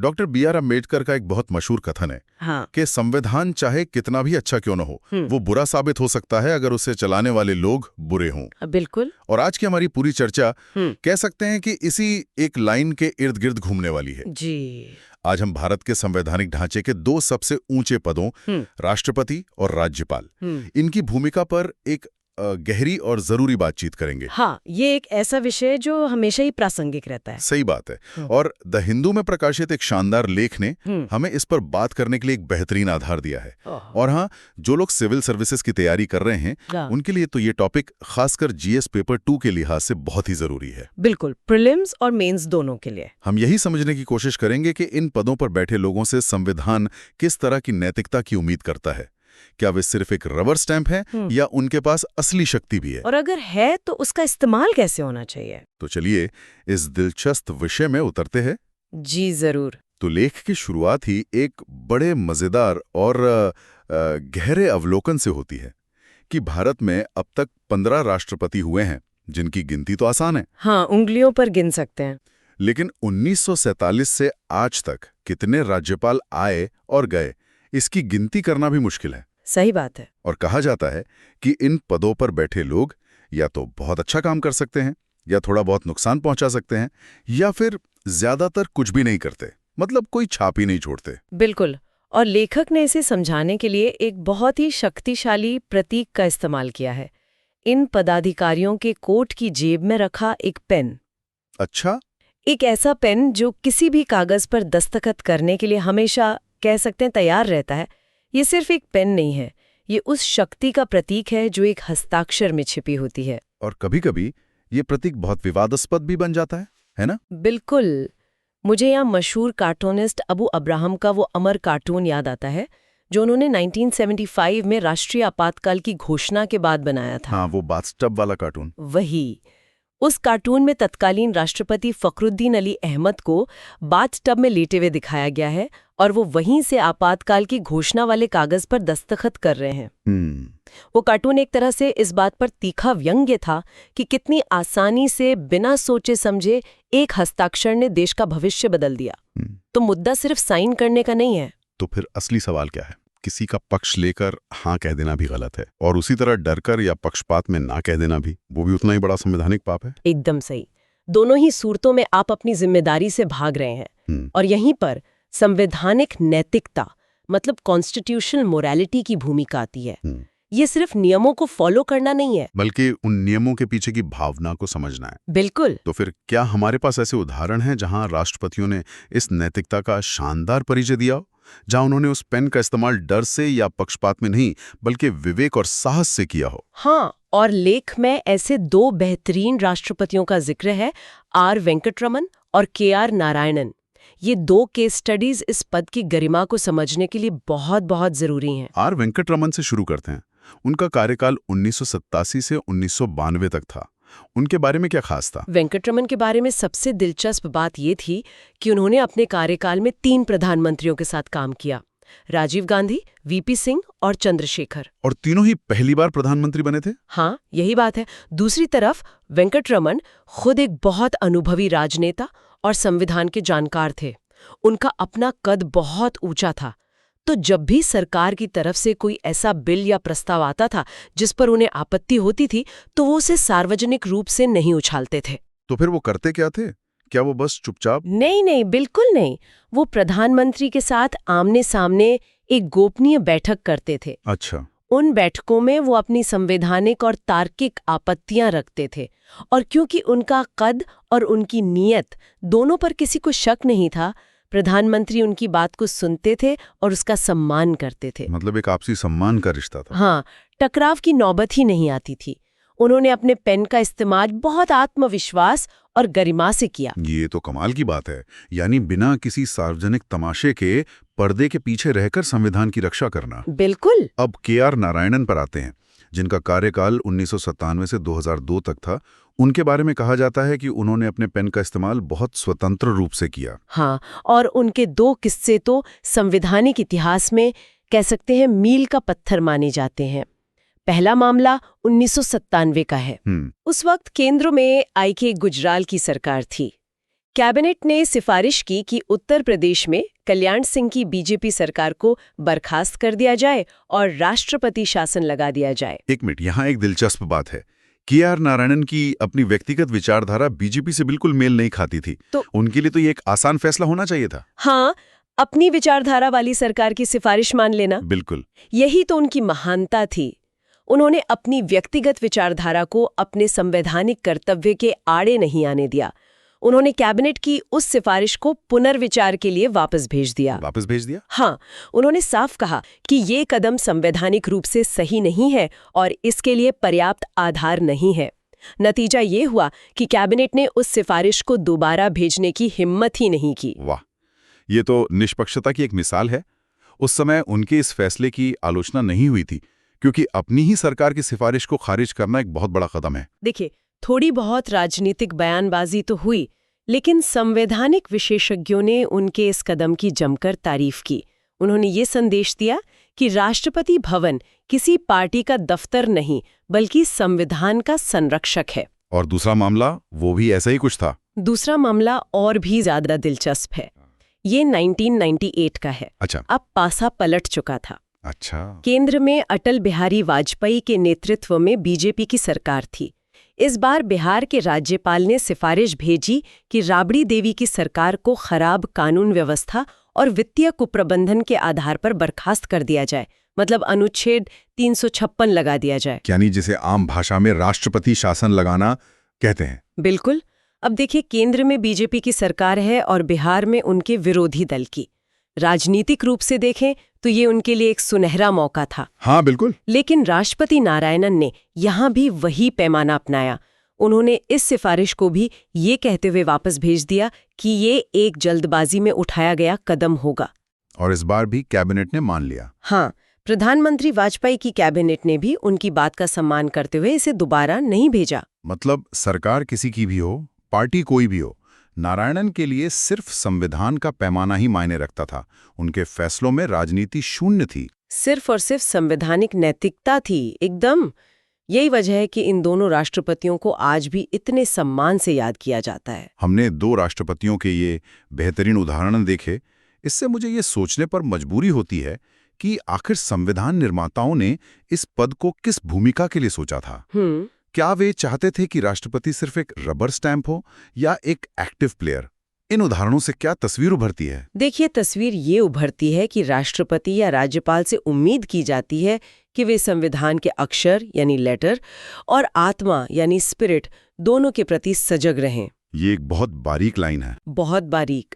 Doctor B.R. Ambedkar का एक बहुत मशहूर कथन है हाँ। कि संविधान चाहे कितना भी अच्छा क्यों न हो, वो बुरा साबित हो सकता है अगर उसे चलाने वाले लोग बुरे हों। बिल्कुल। और आज की हमारी पूरी चर्चा कह सकते हैं कि इसी एक लाइन के इर्द गिर्द घूमने वाली है जी। आज हम भारत के संवैधानिक ढांचे के दो सबसे ऊंचे पदों, राष्ट्रपति और राज्यपाल, इनकी भूमिका पर एक गहरी और जरूरी बातचीत करेंगे। हाँ, ये एक ऐसा विषय जो हमेशा ही प्रासंगिक रहता है। सही बात है। और द हिंदू में प्रकाशित एक शानदार लेख ने हमें इस पर बात करने के लिए एक बेहतरीन आधार दिया है। और हाँ, जो लोग सिविल सर्विसेज की तैयारी कर रहे हैं उनके लिए तो ये टॉपिक खासकर GS पेपर 2 के लिहाज से बहुत ही जरूरी है। बिल्कुल, प्रीलिम्स और मेंस दोनों के लिए। हम यही समझने की कोशिश करेंगे कि इन पदों पर बैठे लोगों से संविधान किस तरह की नैतिकता की उम्मीद करता है। क्या वे सिर्फ एक रबर स्टैंप है या उनके पास असली शक्ति भी है, और अगर है तो उसका इस्तेमाल कैसे होना चाहिए। तो चलिए इस दिलचस्प विषय में उतरते हैं। जी जरूर। तो लेख की शुरुआत ही एक बड़े मजेदार और गहरे अवलोकन से होती है कि भारत में अब तक 15 राष्ट्रपति हुए हैं, जिनकी गिनती तो आसान है। हाँ, उंगलियों पर गिन सकते हैं। लेकिन 1947 से आज तक कितने राज्यपाल आए और गए, इसकी गिनती करना भी मुश्किल है। सही बात है। और कहा जाता है कि इन पदों पर बैठे लोग या तो बहुत अच्छा काम कर सकते हैं, या थोड़ा बहुत नुकसान पहुंचा सकते हैं, या फिर ज्यादातर कुछ भी नहीं करते, मतलब कोई छाप ही नहीं छोड़ते। बिल्कुल। और लेखक ने इसे समझाने के लिए एक बहुत ही शक्तिशाली प्रतीक का इस्तेमाल किया है। इन पदाधिकारियों के कोट की जेब में रखा एक पेन। अच्छा। एक ऐसा पेन जो किसी भी कागज पर दस्तखत करने के लिए हमेशा कह सकते हैं तैयार रहता है। ये सिर्फ एक पेन नहीं है, ये उस शक्ति का प्रतीक है जो एक हस्ताक्षर में छिपी होती है। और कभी-कभी ये प्रतीक बहुत विवादास्पद भी बन जाता है ना? बिल्कुल। मुझे यहाँ मशहूर कार्टूनिस्ट अबू अब्राहम का वो अमर कार्टून याद आता है जो उन्होंने 1975 में राष्ट्रीय आपातकाल की घोषणा के बाद बनाया था। हाँ, वो बाथटब वाला कार्टून। वही। उस कार्टून में तत्कालीन राष्ट्रपति फखरुद्दीन अली अहमद को बाथटब में लेटे हुए दिखाया गया है और वो वहीं से आपातकाल की घोषणा वाले कागज पर दस्तखत कर रहे हैं। वो कार्टून एक तरह से इस बात पर तीखा व्यंग्य था कि कितनी आसानी से बिना सोचे समझे एक हस्ताक्षर ने देश का भविष्य बदल दिया। तो मुद्दा सिर्फ साइन करने का नहीं है। तो फिर असली सवाल क्या है? किसी का पक्ष लेकर हाँ कह देना भी गलत है, और उसी तरह डरकर या पक्षपात में ना कह देना भी, वो भी उतना ही बड़ा संवैधानिक पाप है। एकदम सही। दोनों ही सूरतों में आप अपनी जिम्मेदारी से भाग रहे हैं। और यहीं पर संवैधानिक नैतिकता मतलब कॉन्स्टिट्यूशनल मोरालिटी की भूमिका आती है। ये सिर्फ नियमों को फॉलो करना नहीं है, बल्कि उन नियमों के पीछे की भावना को समझना है। बिल्कुल। तो फिर क्या हमारे पास ऐसे उदाहरण हैं जहां राष्ट्रपतियों ने इस नैतिकता का शानदार परिचय दिया हो, जहां उन्होंने उस पेन का इस्तेमाल डर से या पक्षपात में नहीं बल्कि विवेक और साहस से किया हो? हाँ, और लेख में ऐसे दो बेहतरीन राष्ट्रपतियों का जिक्र है, R. वेंकटरमन और KR. नारायणन। ये दो केस स्टडीज इस पद की गरिमा को समझने के लिए बहुत बहुत जरूरी हैं। R. वेंकटरमन से शुरू करते हैं। उनका कार्यकाल 1987 से 1992 तक था। उनके बारे में क्या खास था? वेंकटरमन के बारे में सबसे दिलचस्प बात ये थी कि उन्होंने अपने कार्यकाल में 3 प्रधानमंत्रियों के साथ काम किया, राजीव गांधी, VP सिंह और चंद्रशेखर। और तीनों ही पहली बार प्रधानमंत्री बने थे? हाँ, यही बात है। दूसरी तरफ वेंकटरमन खुद एक बहुत अनुभवी राजनेता और संविधान के जानकार थे। उनका अपना कद बहुत ऊंचा था, तो जब भी सरकार की तरफ से कोई ऐसा बिल या प्रस्ताव आता था जिस पर उन्हें आपत्ति होती थी, तो वो उसे सार्वजनिक रूप से नहीं उछालते थे। तो फिर वो करते क्या थे? क्या वो बस चुपचाप? नहीं, बिल्कुल नहीं। वो प्रधानमंत्री के साथ आमने सामने एक गोपनीय बैठक करते थे। अच्छा। उन बैठकों में वो अपनी संवैधानिक और तार्किक आपत्तियां रखते थे, और क्योंकि उनका कद और उनकी नीयत दोनों पर किसी को शक नहीं था, प्रधानमंत्री उनकी बात को सुनते थे और उसका सम्मान करते थे। मतलब एक आपसी सम्मान का रिश्ता था। हाँ, टकराव की नौबत ही नहीं आती थी। उन्होंने अपने पेन का इस्तेमाल बहुत आत्मविश्वास और गरिमा से किया। ये तो कमाल की बात है, यानी बिना किसी सार्वजनिक तमाशे के पर्दे के पीछे रहकर संविधान की रक्षा करना। बिल्कुल। अब KR. नारायणन पर आते हैं, जिनका कार्यकाल 1997 से 2002 तक था। उनके बारे में कहा जाता है कि उन्होंने अपने पेन का इस्तेमाल बहुत स्वतंत्र रूप से किया। हाँ, और उनके 2 किस्से तो संवैधानिक इतिहास में कह सकते हैं मील का पत्थर माने जाते हैं। पहला मामला 1997 का है। उस वक्त केंद्र में IK गुजराल की सरकार थी। कैबिनेट ने सिफारिश की कि उत्तर प्रदेश में कल्याण सिंह की बीजेपी सरकार को बर्खास्त कर दिया जाए और राष्ट्रपति शासन लगा दिया जाए। एक मिनट, यहाँ एक दिलचस्प बात है। के.आर. नारायणन की अपनी व्यक्तिगत विचारधारा बीजेपी से बिल्कुल मेल नहीं खाती थी, तो उनके लिए तो ये एक आसान फैसला होना चाहिए था। हाँ, अपनी विचारधारा वाली सरकार की सिफारिश मान लेना। बिल्कुल, यही तो उनकी महानता थी। उन्होंने अपनी व्यक्तिगत विचारधारा को अपने संवैधानिक कर्तव्य के आड़े नहीं आने दिया। उन्होंने कैबिनेट की उस सिफारिश को पुनर्विचार के लिए वापस भेज दिया। हाँ, उन्होंने साफ कहा कि ये कदम संवैधानिक रूप से सही नहीं है और इसके लिए पर्याप्त आधार नहीं है। नतीजा ये हुआ कि कैबिनेट ने उस सिफारिश को दोबारा भेजने की हिम्मत ही नहीं की। वाह, ये तो निष्पक्षता की एक मिसाल है। उस समय उनके इस फैसले की आलोचना नहीं हुई थी, क्योंकि अपनी ही सरकार की सिफारिश को खारिज करना एक बहुत बड़ा कदम है। देखिए, थोड़ी बहुत राजनीतिक बयानबाजी तो हुई, लेकिन संवैधानिक विशेषज्ञों ने उनके इस कदम की जमकर तारीफ की। उन्होंने ये संदेश दिया कि राष्ट्रपति भवन किसी पार्टी का दफ्तर नहीं, बल्कि संविधान का संरक्षक है। और दूसरा मामला, वो भी ऐसा ही कुछ था। दूसरा मामला और भी ज्यादा दिलचस्प है। ये 1998 का है। अच्छा। अब पासा पलट चुका था। अच्छा। केंद्र में अटल बिहारी वाजपेयी के नेतृत्व में बीजेपी की सरकार थी। इस बार बिहार के राज्यपाल ने सिफारिश भेजी कि राबड़ी देवी की सरकार को खराब कानून व्यवस्था और वित्तीय कुप्रबंधन के आधार पर बर्खास्त कर दिया जाए, मतलब अनुच्छेद 356 लगा दिया जाए। यानी जिसे आम भाषा में राष्ट्रपति शासन लगाना कहते हैं। बिल्कुल। अब देखिए, केंद्र में बीजेपी की सरकार है और बिहार में उनके विरोधी दल की। राजनीतिक रूप से देखें तो ये उनके लिए एक सुनहरा मौका था। हाँ, बिल्कुल। लेकिन राष्ट्रपति नारायणन ने यहाँ भी वही पैमाना अपनाया। उन्होंने इस सिफारिश को भी ये कहते हुए वापस भेज दिया कि ये एक जल्दबाजी में उठाया गया कदम होगा। और इस बार भी कैबिनेट ने मान लिया। हाँ, प्रधानमंत्री वाजपेयी की कैबिनेट ने भी उनकी बात का सम्मान करते हुए इसे दोबारा नहीं भेजा। मतलब सरकार किसी की भी हो, पार्टी कोई भी हो, नारायणन के लिए सिर्फ संविधान का पैमाना ही मायने रखता था। उनके फैसलों में राजनीति शून्य थी। सिर्फ और सिर्फ संवैधानिक नैतिकता थी, एकदम। यही वजह है कि इन दोनों राष्ट्रपतियों को आज भी इतने सम्मान से याद किया जाता है। हमने दो राष्ट्रपतियों के ये बेहतरीन उदाहरण देखे। इससे मुझे ये सोचने पर मजबूरी होती है कि आखिर संविधान निर्माताओं ने इस पद को किस भूमिका के लिए सोचा था। क्या वे चाहते थे कि राष्ट्रपति सिर्फ एक रबर स्टैंप हो या एक एक्टिव प्लेयर? इन उदाहरणों से क्या तस्वीर उभरती है? देखिए, तस्वीर ये उभरती है कि राष्ट्रपति या राज्यपाल से उम्मीद की जाती है कि वे संविधान के अक्षर यानी लेटर और आत्मा यानी स्पिरिट दोनों के प्रति सजग रहें। ये एक बहुत बारीक लाइन है। बहुत बारीक।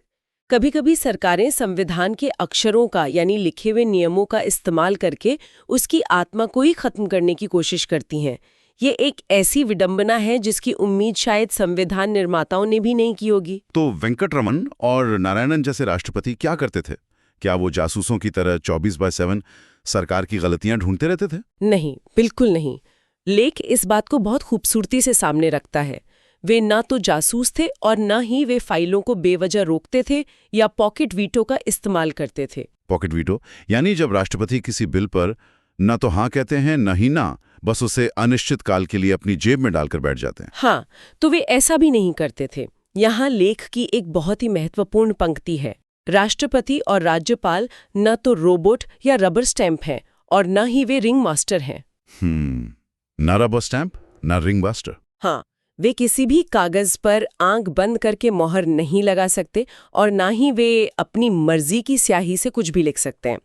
कभी-कभी सरकारें संविधान के अक्षरों का यानी लिखे हुए नियमों का इस्तेमाल करके उसकी आत्मा को ही खत्म करने की कोशिश करती हैं। ये एक ऐसी विडंबना है जिसकी उम्मीद शायद संविधान निर्माताओं ने भी नहीं की होगी। तो वेंकटरमन और नारायणन जैसे राष्ट्रपति क्या करते थे? क्या वो जासूसों की तरह 24/7 सरकार की गलतियां ढूंढते रहते थे? नहीं, बिल्कुल नहीं। लेख इस बात को बहुत खूबसूरती से सामने रखता है। वे ना तो जासूस थे और न ही वे फाइलों को बेवजह रोकते थे या पॉकेट वीटो का इस्तेमाल करते थे। पॉकेट वीटो यानी जब राष्ट्रपति किसी बिल पर न तो हाँ कहते हैं न ही ना, बस उसे अनिश्चित काल के लिए अपनी जेब में डालकर बैठ जाते हैं। हाँ, तो वे ऐसा भी नहीं करते थे। यहाँ लेख की एक बहुत ही महत्वपूर्ण पंक्ति है। राष्ट्रपति और राज्यपाल न तो रोबोट या रबर स्टैंप हैं और न ही वे रिंग मास्टर हैं। न रबर स्टैंप न रिंग मास्टर। हाँ, वे किसी भी कागज पर आंख बंद करके मोहर नहीं लगा सकते और ना ही वे अपनी मर्जी की स्याही से कुछ भी लिख सकते हैं।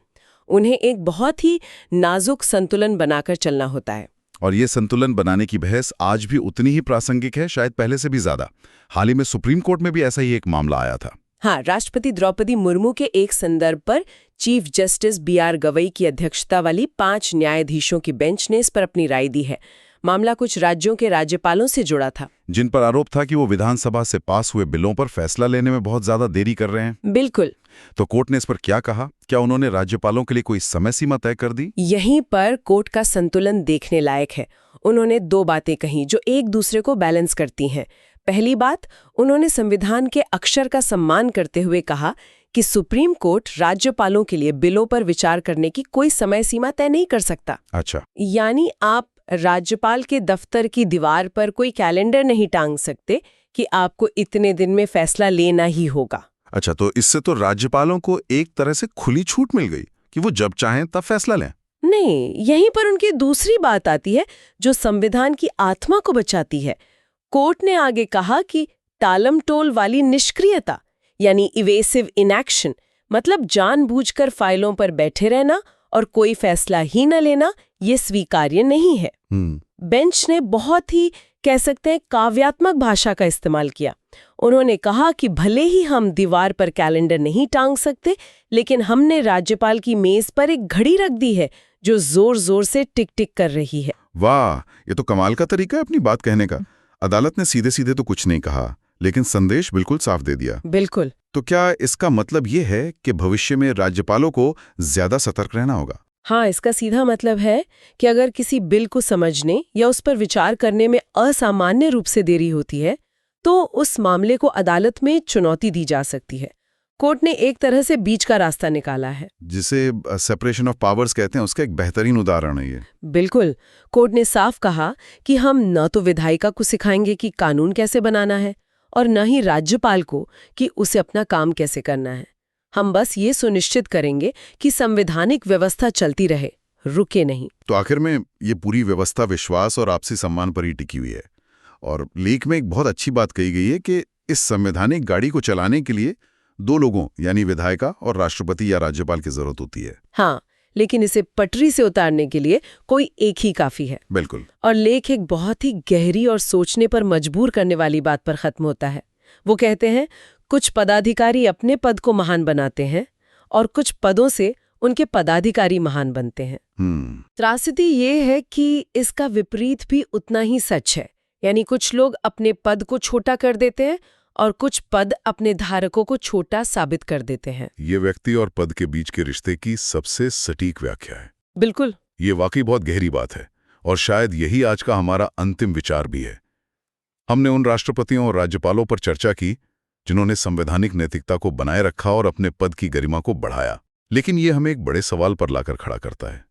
उन्हें एक बहुत ही नाजुक संतुलन बनाकर चलना होता है। और ये संतुलन बनाने की बहस आज भी उतनी ही प्रासंगिक है, शायद पहले से भी ज्यादा। हाल ही में सुप्रीम कोर्ट में भी ऐसा ही एक मामला आया था। हाँ, राष्ट्रपति द्रौपदी मुर्मू के एक संदर्भ पर चीफ जस्टिस BR गवई की अध्यक्षता वाली 5 न्यायाधीशों की बेंच ने इस पर अपनी राय दी है। मामला कुछ राज्यों के राज्यपालों से जुड़ा था, जिन पर आरोप था कि वो विधानसभा से पास हुए बिलों पर फैसला लेने में बहुत ज्यादा देरी कर रहे हैं। बिल्कुल। तो कोर्ट ने इस पर क्या कहा? क्या उन्होंने राज्यपालों के लिए कोई समय सीमा तय कर दी? यहीं पर कोर्ट का संतुलन देखने लायक है। उन्होंने 2 बातें कही जो एक दूसरे को बैलेंस करती हैं। पहली बात, उन्होंने संविधान के अक्षर का सम्मान करते हुए कहा कि सुप्रीम कोर्ट राज्यपालों के लिए बिलों पर विचार करने की कोई समय सीमा तय नहीं कर सकता। अच्छा। यानी आप राज्यपाल के दफ्तर की दीवार पर कोई कैलेंडर नहीं टांग सकते कि आपको इतने दिन में फैसला लेना ही होगा। अच्छा, तो इससे तो राज्यपालों को एक तरह से खुली छूट मिल गई कि वो जब चाहें तब फैसला लें। नहीं, यहीं पर उनकी दूसरी बात आती है जो संविधान की आत्मा को बचाती है। कोर्ट ने आगे कहा कि टालमटोल वाली निष्क्रियता यानी इवेसिव इनएक्शन, मतलब जानबूझकर फाइलों पर बैठे रहना और कोई फैसला ही न लेना, ये स्वीकार्य नहीं है। बेंच ने बहुत ही कह सकते हैं काव्यात्मक भाषा का इस्तेमाल किया। उन्होंने कहा कि भले ही हम दीवार पर कैलेंडर नहीं टांग सकते, लेकिन हमने राज्यपाल की मेज पर एक घड़ी रख दी है जो जोर जोर से टिक टिक कर रही है। वाह, ये तो कमाल का तरीका है अपनी बात कहने का। अदालत ने सीधे सीधे तो कुछ नहीं कहा, लेकिन संदेश बिल्कुल साफ दे दिया। बिल्कुल। तो क्या इसका मतलब ये है कि भविष्य में राज्यपालों को ज्यादा सतर्क रहना होगा? हाँ, इसका सीधा मतलब है कि अगर किसी बिल को समझने या उस पर विचार करने में असामान्य रूप से देरी होती है, तो उस मामले को अदालत में चुनौती दी जा सकती है। कोर्ट ने एक तरह से बीच का रास्ता निकाला है, जिसे सेपरेशन ऑफ पावर्स कहते हैं, उसका एक बेहतरीन उदाहरण है ये। बिल्कुल। कोर्ट ने साफ कहा कि हम न तो विधायिका को सिखाएंगे कि कानून कैसे बनाना है और न ही राज्यपाल को कि उसे अपना काम कैसे करना है। हम बस ये सुनिश्चित करेंगे कि संवैधानिक व्यवस्था चलती रहे, रुके नहीं। तो आखिर में ये पूरी व्यवस्था विश्वास और आपसी सम्मान पर ही टिकी हुई है। और लेख में एक बहुत अच्छी बात कही गई है कि इस संवैधानिक गाड़ी को चलाने के लिए दो लोगों यानी विधायिका और राष्ट्रपति या राज्यपाल की जरूरत होती है। हाँ, लेकिन इसे पटरी से उतारने के लिए कोई एक ही काफी है। बिल्कुल। और लेख एक बहुत ही गहरी और सोचने पर मजबूर करने वाली बात पर खत्म होता है। वो कहते हैं, कुछ पदाधिकारी अपने पद को महान बनाते हैं और कुछ पदों से उनके पदाधिकारी महान बनते हैं। त्रासदी ये है कि इसका विपरीत भी उतना ही सच है। यानी कुछ लोग अपने पद को छोटा कर देते हैं और कुछ पद अपने धारकों को छोटा साबित कर देते हैं। ये व्यक्ति और पद के बीच के रिश्ते की सबसे सटीक व्याख्या है। बिल्कुल। ये वाकई बहुत गहरी बात है और शायद यही आज का हमारा अंतिम विचार भी है। हमने उन राष्ट्रपतियों और राज्यपालों पर चर्चा की जिन्होंने संवैधानिक नैतिकता को बनाए रखा और अपने पद की गरिमा को बढ़ाया, लेकिन ये हमें एक बड़े सवाल पर लाकर खड़ा करता है,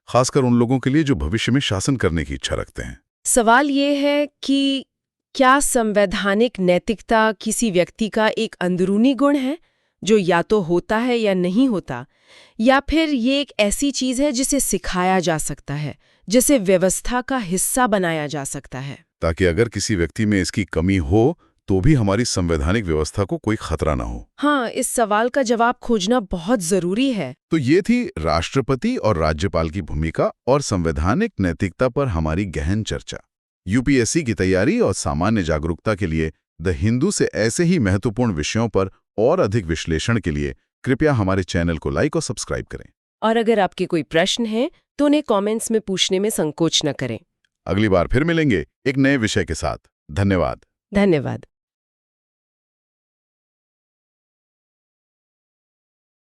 खासकर उन लोगों के लिए जो भविष्य में शासन करने की इच्छा रखते हैं। सवाल ये है कि क्या संवैधानिक नैतिकता किसी व्यक्ति का एक अंदरूनी गुण है जो या तो होता है या नहीं होता, या फिर ये एक ऐसी चीज है जिसे सिखाया जा सकता है, जिसे व्यवस्था का हिस्सा बनाया जा सकता है, ताकि अगर किसी व्यक्ति में इसकी कमी हो तो भी हमारी संवैधानिक व्यवस्था को कोई खतरा ना हो। हाँ, इस सवाल का जवाब खोजना बहुत जरूरी है। तो ये थी राष्ट्रपति और राज्यपाल की भूमिका और संवैधानिक नैतिकता पर हमारी गहन चर्चा। यूपीएससी की तैयारी और सामान्य जागरूकता के लिए द हिंदू से ऐसे ही महत्वपूर्ण विषयों पर और अधिक विश्लेषण के लिए कृपया हमारे चैनल को लाइक और सब्सक्राइब करें। और अगर आपके कोई प्रश्न हैं तो उन्हें कमेंट्स में पूछने में संकोच न करें। अगली बार फिर मिलेंगे एक नए विषय के साथ। धन्यवाद। धन्यवाद।